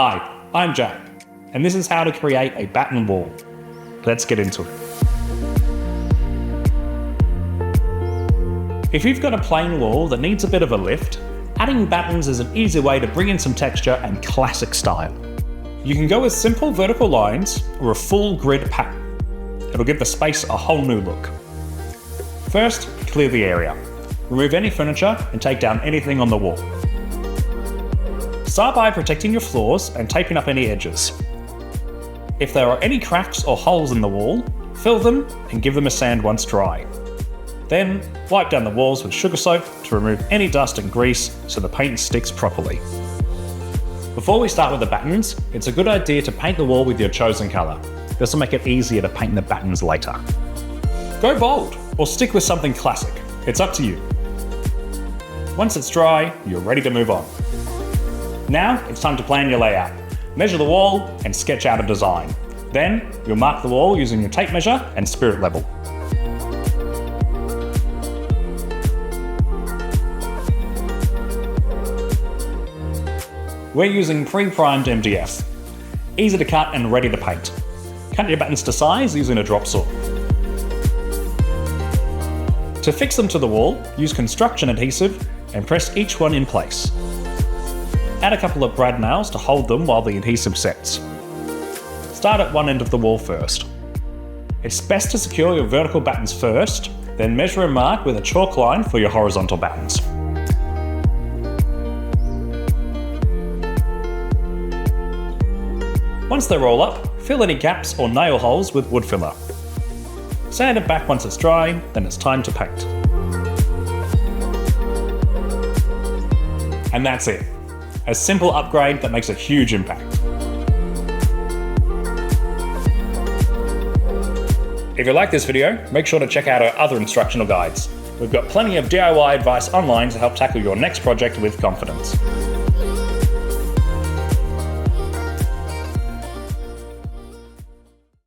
Hi, I'm Jack, and this is how to create a batten wall. Let's get into it. If you've got a plain wall that needs a bit of a lift, adding battens is an easy way to bring in some texture and classic style. You can go with simple vertical lines or a full grid pattern. It'll give the space a whole new look. First, clear the area. Remove any furniture and take down anything on the wall. Start by protecting your floors and taping up any edges. If there are any cracks or holes in the wall, fill them and give them a sand once dry. Then, wipe down the walls with sugar soap to remove any dust and grease so the paint sticks properly. Before we start with the battens, it's a good idea to paint the wall with your chosen colour. This will make it easier to paint the battens later. Go bold, or stick with something classic. It's up to you. Once it's dry, you're ready to move on. Now, it's time to plan your layout. Measure the wall and sketch out a design. Then, you'll mark the wall using your tape measure and spirit level. We're using pre-primed MDF. Easy to cut and ready to paint. Cut your battens to size using a drop saw. To fix them to the wall, use construction adhesive and press each one in place. Add a couple of brad nails to hold them while the adhesive sets. Start at one end of the wall first. It's best to secure your vertical battens first, then measure and mark with a chalk line for your horizontal battens. Once they're all up, fill any gaps or nail holes with wood filler. Sand it back once it's dry, then it's time to paint. And that's it. A simple upgrade that makes a huge impact. If you like this video, make sure to check out our other instructional guides. We've got plenty of DIY advice online to help tackle your next project with confidence.